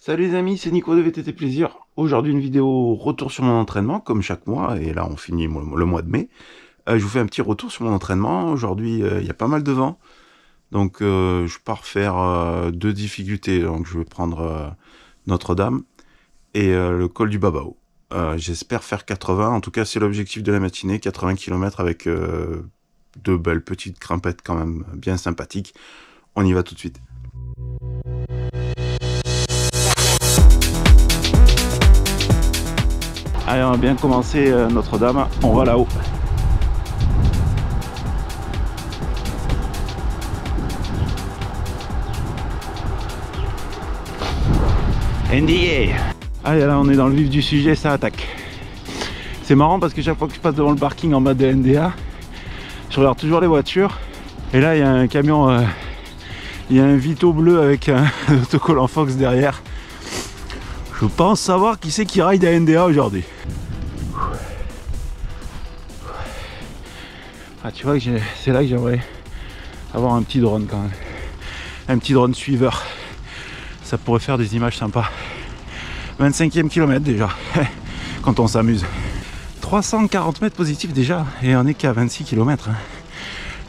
Salut les amis, c'est Nico de VTT Plaisir. Aujourd'hui une vidéo retour sur mon entraînement, comme chaque mois, et là on finit le mois de mai. Je vous fais un petit retour sur mon entraînement. Aujourd'hui il y a pas mal de vent, donc je pars faire deux difficultés. Donc je vais prendre Notre-Dame et le col du Babao. J'espère faire 80, en tout cas c'est l'objectif de la matinée, 80 km avec deux belles petites grimpettes quand même bien sympathiques. On y va tout de suite. Allez, on a bien commencé Notre-Dame, on va là-haut. NDA. Allez, là on est dans le vif du sujet, ça attaque. C'est marrant parce que chaque fois que je passe devant le parking en mode NDA, je regarde toujours les voitures. Et là il y a un camion, il y a un Vito bleu avec un autocollant Fox derrière. Je pense savoir qui c'est qui ride à NDA aujourd'hui. Ah, tu vois que c'est là que j'aimerais avoir un petit drone quand même. Un petit drone suiveur. Ça pourrait faire des images sympas. 25e kilomètre déjà, quand on s'amuse. 340 mètres positifs déjà, et on n'est qu'à 26 km.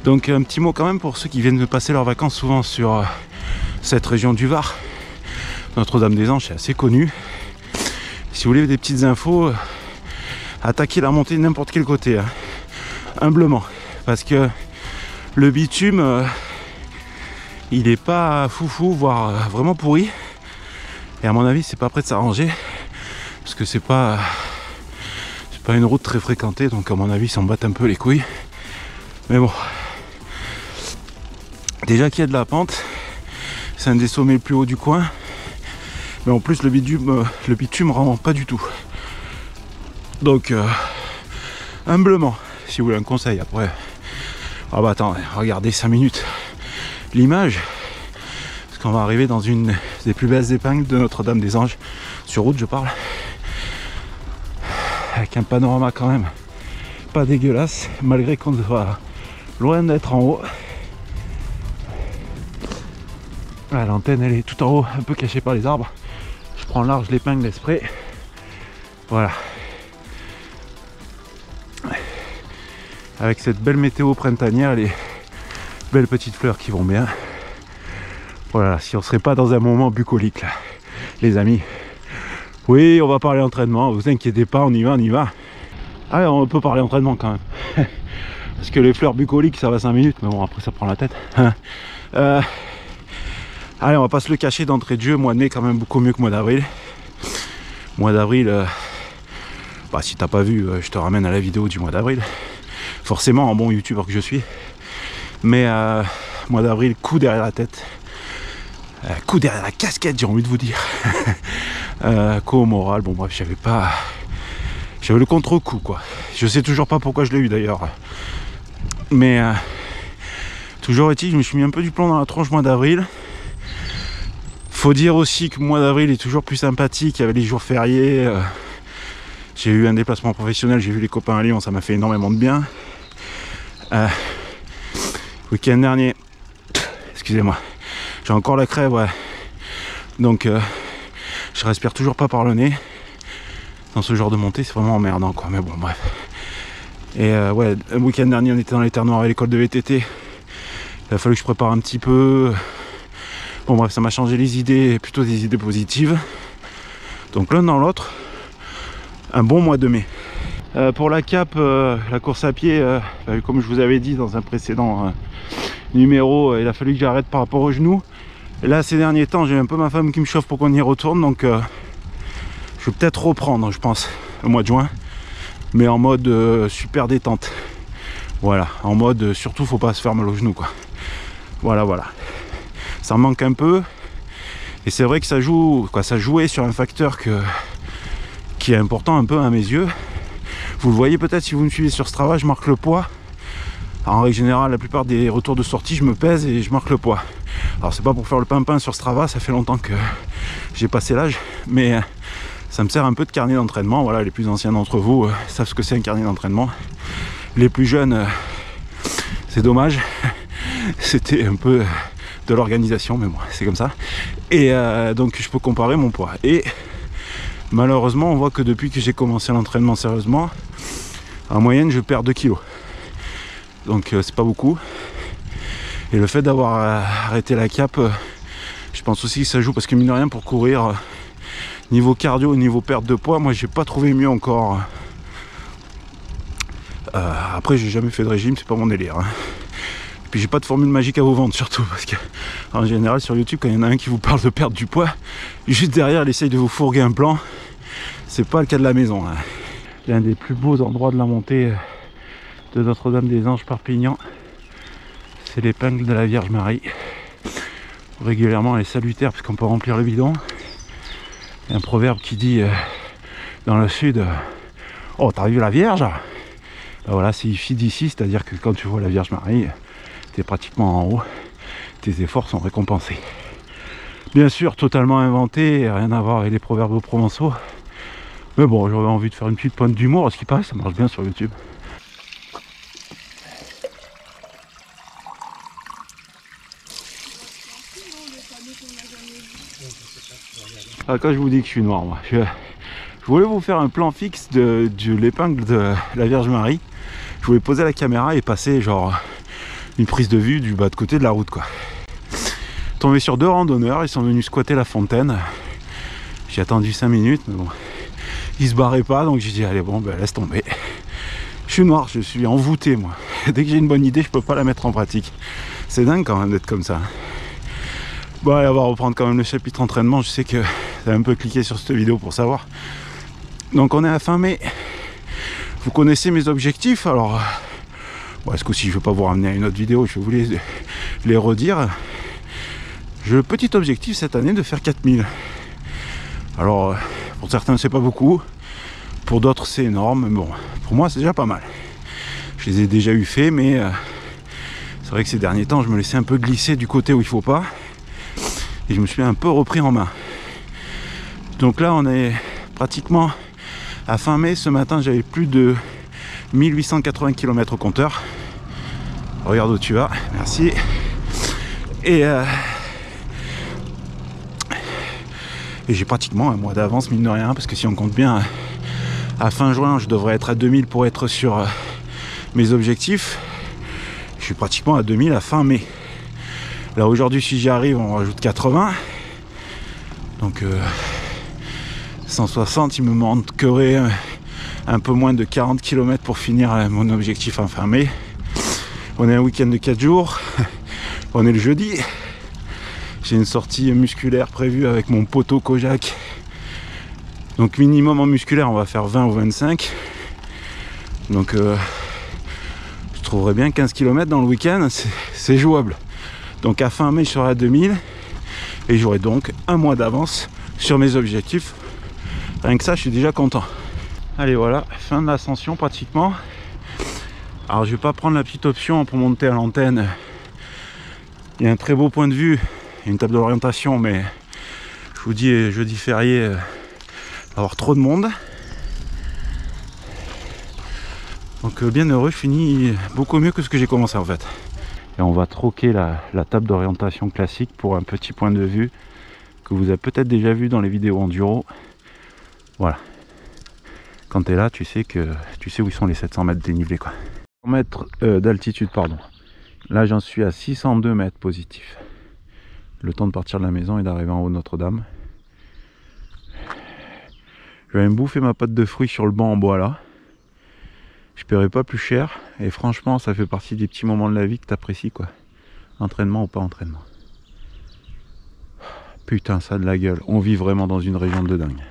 Donc un petit mot quand même pour ceux qui viennent de passer leurs vacances souvent sur cette région du Var. Notre-Dame-des-Anges, c'est assez connu. Si vous voulez des petites infos, attaquez la montée de n'importe quel côté, humblement. Parce que le bitume, il est pas foufou, voire vraiment pourri. Et à mon avis, c'est pas prêt de s'arranger. Parce que c'est pas une route très fréquentée. Donc à mon avis, ils s'en battent un peu les couilles. Mais bon. Déjà qu'il y a de la pente, c'est un des sommets le plus haut du coin. Mais en plus, le bitume rend pas du tout. Donc, humblement, si vous voulez un conseil après. Ah bah attends, regardez 5 minutes l'image. Parce qu'on va arriver dans une des plus belles épingles de Notre-Dame-des-Anges. Sur route, je parle. Avec un panorama quand même pas dégueulasse, malgré qu'on soit loin d'être en haut. Ah, l'antenne, elle est tout en haut, un peu cachée par les arbres. Je prends large l'épingle exprès. Voilà. Avec cette belle météo printanière, les belles petites fleurs qui vont bien. Voilà, si on serait pas dans un moment bucolique là, les amis. Oui, on va parler entraînement, vous inquiétez pas, on y va, on y va. Ah, on peut parler entraînement quand même. Parce que les fleurs bucoliques, ça va 5 minutes, mais bon, après ça prend la tête. Allez, on va pas se le cacher d'entrée de jeu, mois de mai quand même beaucoup mieux que mois d'avril. Mois d'avril, bah, si t'as pas vu, je te ramène à la vidéo du mois d'avril. Forcément, un bon youtubeur que je suis. Mais mois d'avril, coup derrière la tête. Coup derrière la casquette, j'ai envie de vous dire. Coup au moral, bon bref, j'avais le contre-coup quoi. Je sais toujours pas pourquoi je l'ai eu d'ailleurs. Mais toujours est-il, je me suis mis un peu du plomb dans la tronche mois d'avril. Faut dire aussi que le mois d'avril est toujours plus sympathique, il y avait les jours fériés. J'ai eu un déplacement professionnel, j'ai vu les copains à Lyon, ça m'a fait énormément de bien. Week-end dernier, excusez-moi, j'ai encore la crève, ouais. Donc je respire toujours pas par le nez. Dans ce genre de montée, c'est vraiment emmerdant quoi, mais bon bref. Et ouais, un week-end dernier on était dans les Terres Noires à l'école de VTT. Il a fallu que je prépare un petit peu. Bon bref, ça m'a changé les idées, plutôt des idées positives. Donc l'un dans l'autre, un bon mois de mai. Pour la cape, la course à pied, comme je vous avais dit dans un précédent numéro, il a fallu que j'arrête par rapport aux genoux. Et là ces derniers temps, j'ai un peu ma femme qui me chauffe pour qu'on y retourne, donc je vais peut-être reprendre, je pense, au mois de juin, mais en mode super détente. Voilà, en mode surtout faut pas se faire mal aux genoux quoi. Voilà, voilà. Ça me manque un peu. Et c'est vrai que ça joue, quoi, ça jouait sur un facteur qui est important un peu à mes yeux. Vous le voyez peut-être si vous me suivez sur Strava, je marque le poids. Alors, en règle générale, la plupart des retours de sortie, je me pèse et je marque le poids. Alors c'est pas pour faire le pimpin sur Strava, ça fait longtemps que j'ai passé l'âge, mais ça me sert un peu de carnet d'entraînement. Voilà, les plus anciens d'entre vous savent ce que c'est un carnet d'entraînement. Les plus jeunes, c'est dommage. C'était un peu de l'organisation, mais bon, c'est comme ça. Et donc je peux comparer mon poids. Et malheureusement, on voit que depuis que j'ai commencé l'entraînement sérieusement, en moyenne, je perds 2 kilos. Donc c'est pas beaucoup. Et le fait d'avoir arrêté la cape, je pense aussi que ça joue, parce que mine de rien, pour courir, niveau cardio, niveau perte de poids, moi j'ai pas trouvé mieux encore. Après, j'ai jamais fait de régime, c'est pas mon délire. Hein. Et puis j'ai pas de formule magique à vous vendre, surtout parce que en général sur YouTube, quand il y en a un qui vous parle de perdre du poids, juste derrière il essaye de vous fourguer un plan. C'est pas le cas de la maison. Hein. L'un des plus beaux endroits de la montée de Notre-Dame-des-Anges Perpignan, c'est l'épingle de la Vierge Marie. Régulièrement elle est salutaire parce qu'on peut remplir le bidon. Il y a un proverbe qui dit dans le sud, oh t'as vu la Vierge? Ben voilà, c'est ici d'ici, c'est-à-dire que quand tu vois la Vierge Marie, t'es pratiquement en haut, tes efforts sont récompensés. Bien sûr, totalement inventé, rien à voir avec les proverbes provençaux. Mais bon, j'aurais envie de faire une petite pointe d'humour, à ce qui paraît, ça marche bien sur YouTube. Ah, quand je vous dis que je suis noir, moi, je voulais vous faire un plan fixe de l'épingle de la Vierge Marie. Je voulais poser la caméra et passer genre une prise de vue du bas de côté de la route, quoi. Tombé sur 2 randonneurs, ils sont venus squatter la fontaine. J'ai attendu 5 minutes, mais bon, ils se barraient pas, donc j'ai dit allez bon, ben laisse tomber. Je suis noir, je suis envoûté moi. Dès que j'ai une bonne idée, je peux pas la mettre en pratique. C'est dingue quand même d'être comme ça. Bon, allez, on va reprendre quand même le chapitre entraînement. Je sais que vous avez un peu cliqué sur cette vidéo pour savoir. Donc on est à fin mai. Vous connaissez mes objectifs, alors bon, est-ce que si je ne vais pas vous ramener à une autre vidéo, je vais vous les redire. J'ai le petit objectif cette année de faire 4000. Alors pour certains c'est pas beaucoup, pour d'autres c'est énorme, mais bon, pour moi c'est déjà pas mal. Je les ai déjà eu faits, mais c'est vrai que ces derniers temps je me laissais un peu glisser du côté où il faut pas, et je me suis un peu repris en main. Donc là on est pratiquement à fin mai. Ce matin j'avais plus de 1880 km au compteur. Regarde où tu vas, merci. Et j'ai pratiquement un mois d'avance, mine de rien, parce que si on compte bien, à fin juin je devrais être à 2000 pour être sur mes objectifs. Je suis pratiquement à 2000 à fin mai. Là aujourd'hui si j'y arrive on rajoute 80, donc 160, il me manquerait un peu moins de 40 km pour finir mon objectif en fin mai. On est un week-end de 4 jours, on est le jeudi. J'ai une sortie musculaire prévue avec mon poteau Kojak. Donc minimum en musculaire on va faire 20 ou 25. Donc je trouverais bien 15 km dans le week-end, c'est jouable. Donc à fin mai je serai à 2000 et j'aurai donc un mois d'avance sur mes objectifs. Rien que ça je suis déjà content. Allez voilà, fin de l'ascension pratiquement. Alors je vais pas prendre la petite option pour monter à l'antenne. Il y a un très beau point de vue, une table d'orientation, mais je vous dis jeudi férié, il va y avoir trop de monde. Donc bien heureux, je finis beaucoup mieux que ce que j'ai commencé en fait. Et on va troquer la table d'orientation classique pour un petit point de vue que vous avez peut-être déjà vu dans les vidéos enduro. Voilà. Quand tu es là, tu sais où sont les 700 mètres dénivelés, quoi. 100 mètres d'altitude, pardon. Là, j'en suis à 602 mètres positifs. Le temps de partir de la maison et d'arriver en haut de Notre-Dame. Je vais me bouffer ma pâte de fruits sur le banc en bois là. Je paierai pas plus cher. Et franchement, ça fait partie des petits moments de la vie que tu apprécies, quoi. Entraînement ou pas entraînement. Putain, ça a de la gueule. On vit vraiment dans une région de dingue.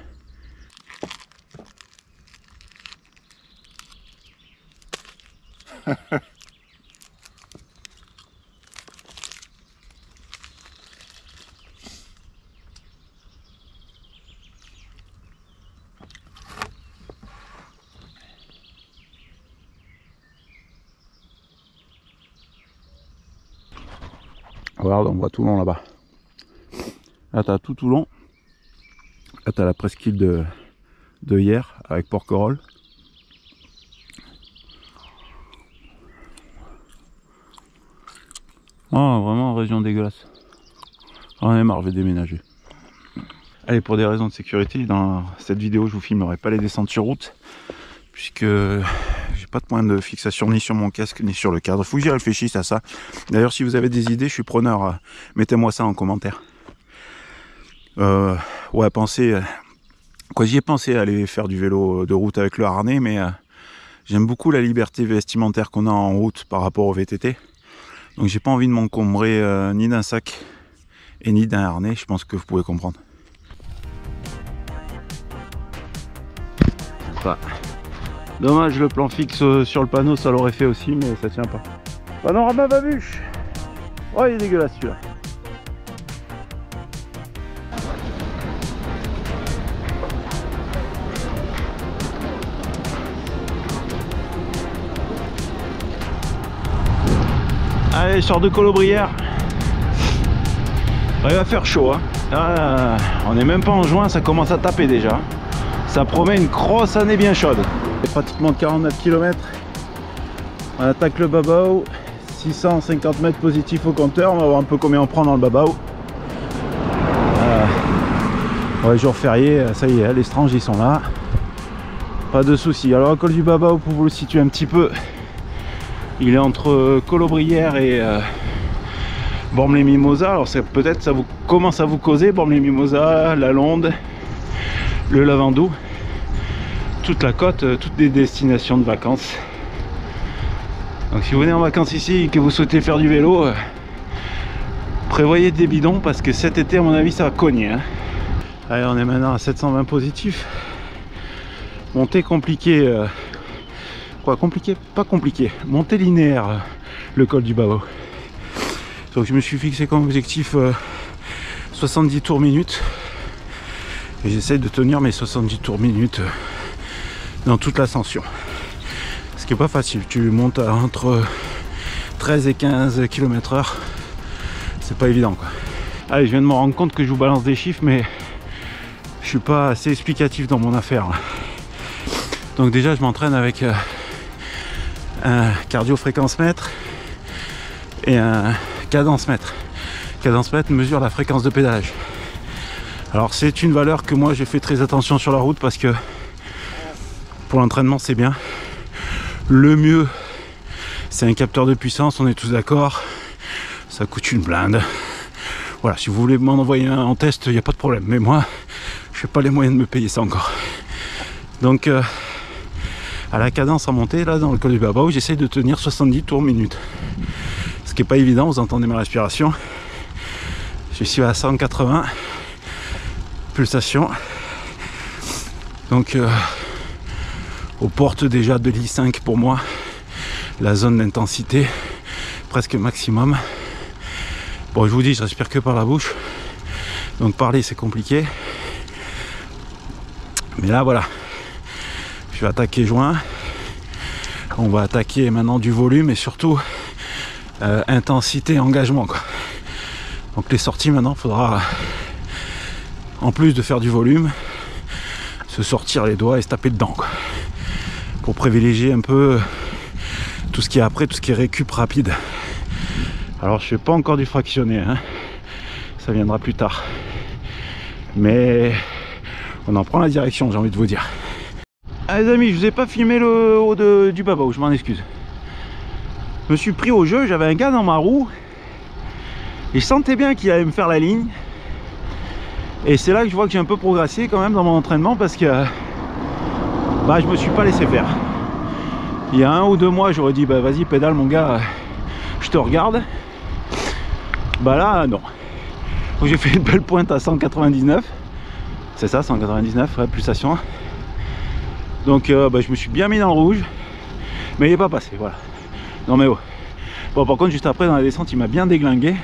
Regarde, on voit Toulon là-bas. Là, t'as tout Toulon. Là, t'as la presqu'île de hier avec Porquerolles. Oh, vraiment région dégueulasse. On est marre, je vais déménager. Allez, pour des raisons de sécurité, dans cette vidéo je vous filmerai pas les descentes sur route, puisque j'ai pas de point de fixation ni sur mon casque ni sur le cadre. Faut que j'y réfléchisse à ça. D'ailleurs, si vous avez des idées, je suis preneur, mettez-moi ça en commentaire. Ouais, pensez, quoi, j'y ai pensé à aller faire du vélo de route avec le harnais, mais j'aime beaucoup la liberté vestimentaire qu'on a en route par rapport au VTT. Donc j'ai pas envie de m'encombrer ni d'un sac et ni d'un harnais, je pense que vous pouvez comprendre. Sympa. Dommage, le plan fixe sur le panneau, ça l'aurait fait aussi, mais ça tient pas. Panorama babuche. Oh, il est dégueulasse celui-là. Allez, je sors de Colobrières. Il va faire chaud, hein. Ah, on n'est même pas en juin, ça commence à taper déjà. Ça promet une grosse année bien chaude. C'est pratiquement 49 km. On attaque le Babao. 650 mètres positifs au compteur. On va voir un peu combien on prend dans le Babao. Ouais, jour férié, ça y est, les stranges ils sont là. Pas de soucis. Alors, le col du Babao, pour vous le situer un petit peu, il est entre Colobrières et Bormes-les-Mimosas. Alors peut-être ça vous commence à vous causer, Bormes-les-Mimosas, la Londe, le Lavandou, toute la côte, toutes des destinations de vacances. Donc si vous venez en vacances ici et que vous souhaitez faire du vélo, prévoyez des bidons parce que cet été à mon avis ça va cogner, hein. Allez, on est maintenant à 720 positifs. Montée compliquée, quoi, compliqué, pas compliqué, montée linéaire, le col du Babao. Donc je me suis fixé comme objectif 70 tours minute et j'essaie de tenir mes 70 tours minute dans toute l'ascension, ce qui est pas facile. Tu montes à entre 13 et 15 km/h, c'est pas évident quoi. Allez, je viens de me rendre compte que je vous balance des chiffres mais je suis pas assez explicatif dans mon affaire. Donc déjà je m'entraîne avec un cardio fréquence mètre et un cadence mètre. Cadence mètre mesure la fréquence de pédalage. Alors c'est une valeur que moi j'ai fait très attention sur la route parce que pour l'entraînement c'est bien. Le mieux c'est un capteur de puissance, on est tous d'accord. Ça coûte une blinde. Voilà, si vous voulez m'en envoyer un en test, il n'y a pas de problème. Mais moi, je n'ai pas les moyens de me payer ça encore. Donc à la cadence à monter, là dans le col du Babao, j'essaie de tenir 70 tours minute. Ce qui n'est pas évident, vous entendez ma respiration. Je suis à 180 pulsations. Donc aux portes déjà de l'I5 pour moi, la zone d'intensité presque maximum. Bon, je vous dis, je respire que par la bouche. Donc parler c'est compliqué. Mais là voilà. Je vais attaquer juin. On va attaquer maintenant du volume et surtout intensité, engagement quoi. Donc les sorties maintenant, il faudra, en plus de faire du volume, se sortir les doigts et se taper dedans quoi. Pour privilégier un peu tout ce qui est après, tout ce qui est récup rapide. Alors je fais pas encore du fractionné, hein. Ça viendra plus tard. Mais on en prend la direction, j'ai envie de vous dire. Ah les amis, je vous ai pas filmé le haut du Babao, je m'en excuse. Je me suis pris au jeu, j'avais un gars dans ma roue et je sentais bien qu'il allait me faire la ligne. Et c'est là que je vois que j'ai un peu progressé quand même dans mon entraînement parce que bah, je me suis pas laissé faire. Il y a 1 ou 2 mois, j'aurais dit bah vas-y pédale mon gars, je te regarde. Bah là non. Donc j'ai fait une belle pointe à 199. C'est ça, 199, ouais, pulsation. Donc bah, je me suis bien mis dans le rouge. Mais il n'est pas passé, voilà. Non mais oh. Bon par contre juste après dans la descente il m'a bien déglingué.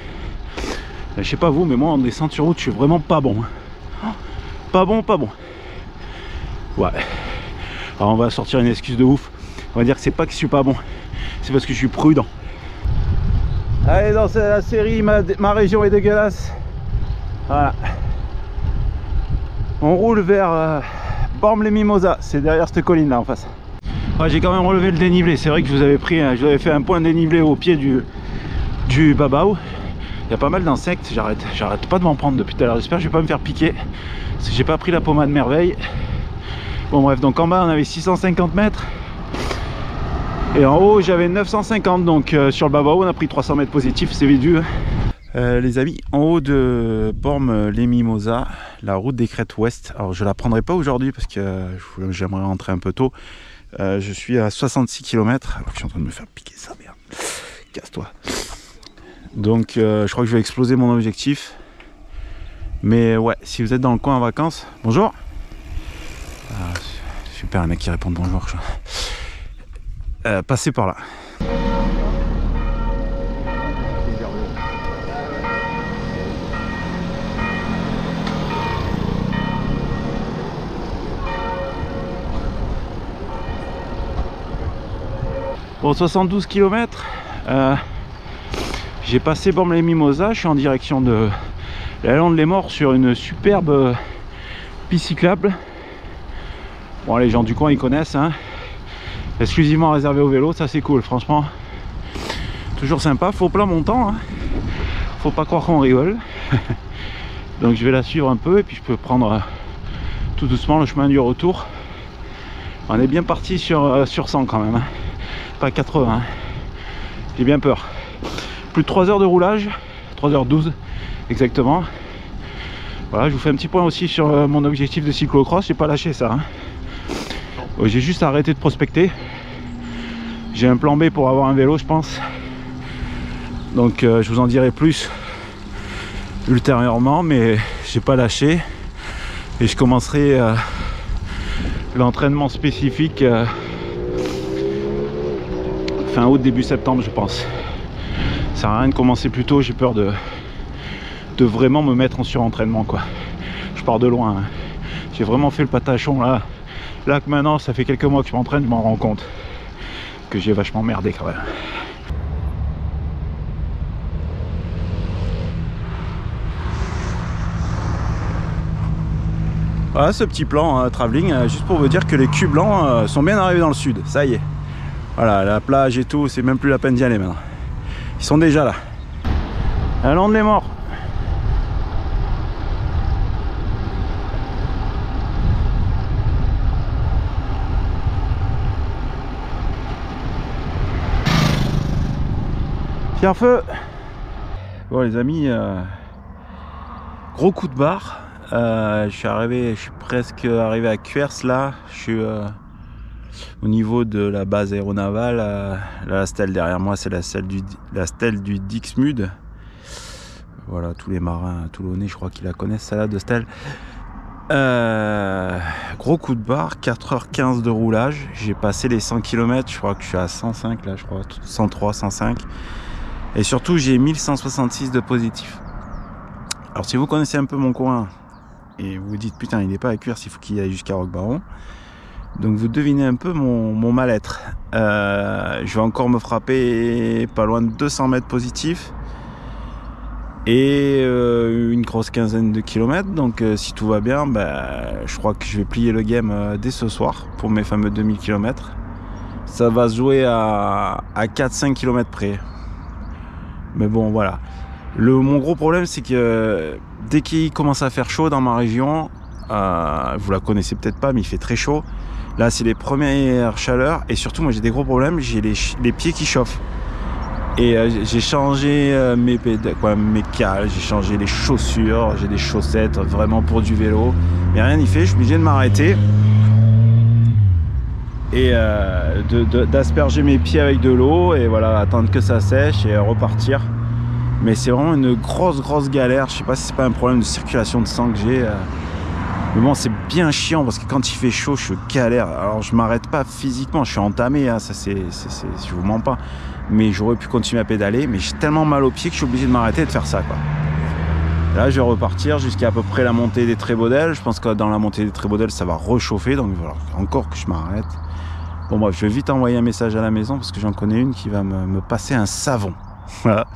Je sais pas vous mais moi en descente sur route je suis vraiment pas bon. Pas bon, pas bon. Ouais. Alors on va sortir une excuse de ouf. On va dire que c'est pas que je suis pas bon. C'est parce que je suis prudent. Allez dans la série ma région est dégueulasse. Voilà. On roule vers Bormes-les-Mimosas. C'est derrière cette colline là en face. Ouais, j'ai quand même relevé le dénivelé. C'est vrai que je vous avais fait un point de dénivelé au pied du Babao. Il y a pas mal d'insectes, j'arrête pas de m'en prendre depuis tout à l'heure. J'espère que je vais pas me faire piquer, parce que j'ai pas pris la pommade merveille. Bon bref, donc en bas on avait 650 mètres. Et en haut j'avais 950, donc sur le bas-bas on a pris 300 mètres positifs, c'est vite vu. Les amis, en haut de Bormes-les-Mimosas, la route des Crêtes Ouest. Alors je la prendrai pas aujourd'hui parce que j'aimerais rentrer un peu tôt. Je suis à 66 km, alors que je suis en train de me faire piquer ça, merde. Casse-toi. Donc je crois que je vais exploser mon objectif. Mais ouais, si vous êtes dans le coin en vacances, bonjour. Ah, super, un mec qui répond bonjour. Passez par là. Bon, 72 km, j'ai passé Bormes-les-Mimosas, je suis en direction de la Lande-les-Morts sur une superbe piste cyclable. Bon, les gens du coin ils connaissent, hein. Exclusivement réservé au vélo, ça c'est cool, franchement. Toujours sympa, faut plein montant, hein. Faut pas croire qu'on rigole. Donc je vais la suivre un peu et puis je peux prendre tout doucement le chemin du retour. On est bien parti sur 100 quand même, hein. Pas 80, j'ai bien peur. Plus de 3 heures de roulage, 3h12 exactement. Voilà, je vous fais un petit point aussi sur mon objectif de cyclocross, j'ai pas lâché ça, hein. J'ai juste arrêté de prospecter. J'ai un plan B pour avoir un vélo, je pense. Donc je vous en dirai plus ultérieurement, mais j'ai pas lâché et je commencerai l'entraînement spécifique fin août, début septembre, je pense. Ça sert à rien de commencer plus tôt, j'ai peur de vraiment me mettre en surentraînement, quoi. Je pars de loin, hein. J'ai vraiment fait le patachon là que maintenant ça fait quelques mois que je m'entraîne, je m'en rends compte que j'ai vachement merdé quand même. Voilà ce petit plan travelling, juste pour vous dire que les culs blancs sont bien arrivés dans le sud, ça y est. Voilà, la plage et tout, c'est même plus la peine d'y aller maintenant. Ils sont déjà là. La Lande-les-Morts. Pierre-feu. Bon les amis, gros coup de barre. Je suis presque arrivé à Cuers là. Je suis au niveau de la base aéronavale. La stèle derrière moi, c'est la stèle du Dixmude. Voilà, tous les marins toulonnais, je crois qu'ils la connaissent, celle-là de stèle. Gros coup de barre, 4h15 de roulage. J'ai passé les 100 km, je crois que je suis à 105 là, je crois, 103, 105. Et surtout, j'ai 1166 de positif. Alors, si vous connaissez un peu mon coin et vous vous dites putain, il n'est pas à Cuers, il faut qu'il aille jusqu'à Roquebaron. Donc, vous devinez un peu mon mal-être. Je vais encore me frapper pas loin de 200 mètres positifs et une grosse quinzaine de kilomètres. Donc, si tout va bien, je crois que je vais plier le game dès ce soir pour mes fameux 2000 km. Ça va se jouer à 4-5 km près. Mais bon, voilà. Mon gros problème, c'est que dès qu'il commence à faire chaud dans ma région, vous la connaissez peut-être pas, mais il fait très chaud. Là, c'est les premières chaleurs. Et surtout, moi, j'ai des gros problèmes. J'ai les pieds qui chauffent. Et j'ai changé mes cales, j'ai changé les chaussures, j'ai des chaussettes vraiment pour du vélo. Mais rien n'y fait, je suis obligé de m'arrêter. Et d'asperger mes pieds avec de l'eau et voilà, attendre que ça sèche et repartir. Mais c'est vraiment une grosse galère. Je sais pas si c'est pas un problème de circulation de sang que j'ai, mais bon, c'est bien chiant parce que quand il fait chaud, je galère. Alors je m'arrête pas physiquement, je suis entamé, hein, ça je vous mens pas, mais j'aurais pu continuer à pédaler, mais j'ai tellement mal aux pieds que je suis obligé de m'arrêter et de faire ça, quoi. Là, je vais repartir jusqu'à à peu près la montée des Trébaudelles. Je pense que dans la montée des Trébaudelles, ça va réchauffer, donc voilà, encore que je m'arrête. Bon bref, je vais vite envoyer un message à la maison parce que j'en connais une qui va me passer un savon. Voilà.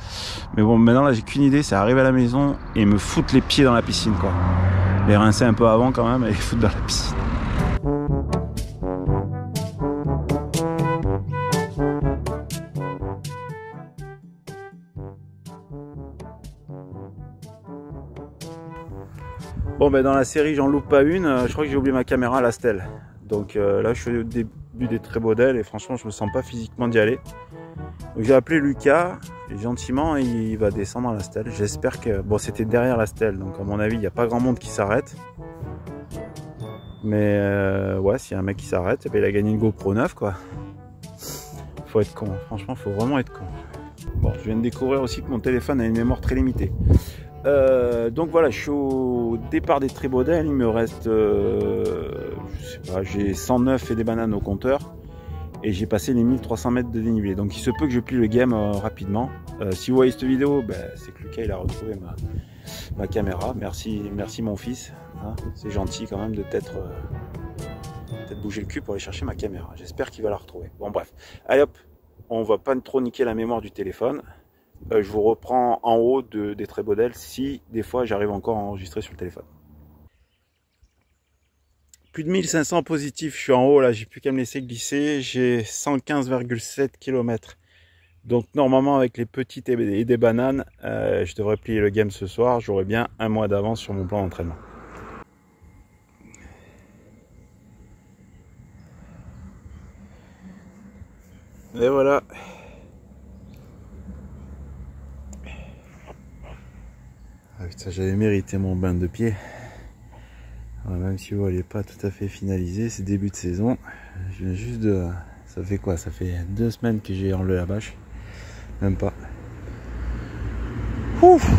Mais bon, maintenant là j'ai qu'une idée, c'est arriver à la maison et me foutre les pieds dans la piscine, quoi. Les rincer un peu avant quand même et les foutre dans la piscine. Bon ben dans la série j'en loupe pas une, je crois que j'ai oublié ma caméra à la stèle. Donc là je suis au début des Trébaudel et franchement je me sens pas physiquement d'y aller. Donc j'ai appelé Lucas et gentiment il va descendre à la stèle. J'espère que... Bon c'était derrière la stèle donc à mon avis il n'y a pas grand monde qui s'arrête. Mais ouais s'il y a un mec qui s'arrête, eh ben, il a gagné une GoPro 9 quoi. Faut être con, franchement faut vraiment être con. Bon je viens de découvrir aussi que mon téléphone a une mémoire très limitée. Donc voilà, je suis au départ des Trébaudel, il me reste, je sais pas, j'ai 109 et des bananes au compteur et j'ai passé les 1300 mètres de dénivelé. Donc il se peut que je plie le game rapidement. Si vous voyez cette vidéo, ben, c'est que Lucas il a retrouvé ma caméra. Merci mon fils, hein. C'est gentil quand même de peut-être bouger le cul pour aller chercher ma caméra. J'espère qu'il va la retrouver. Bon bref, allez hop, on va pas trop niquer la mémoire du téléphone. Je vous reprends en haut des Trébaudel si des fois j'arrive encore à enregistrer sur le téléphone. Plus de 1500 positifs, je suis en haut là, j'ai plus qu'à me laisser glisser, j'ai 115,7 km. Donc normalement avec les petites et des bananes, je devrais plier le game ce soir, j'aurai bien un mois d'avance sur mon plan d'entraînement. Et voilà. Ah putain, j'avais mérité mon bain de pied. Alors, même si vous voyez pas tout à fait finalisé, c'est début de saison. Je viens juste de... Ça fait quoi? Ça fait 2 semaines que j'ai enlevé la bâche. Même pas. Ouf.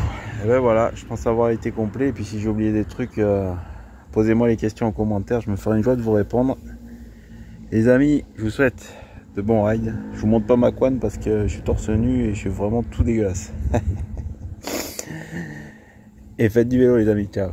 Et ben voilà, je pense avoir été complet. Et puis si j'ai oublié des trucs, posez-moi les questions en commentaire. Je me ferai une joie de vous répondre. Les amis, je vous souhaite de bons rides. Je vous montre pas ma couenne parce que je suis torse nu et je suis vraiment tout dégueulasse. Et faites du vélo les amis, ciao.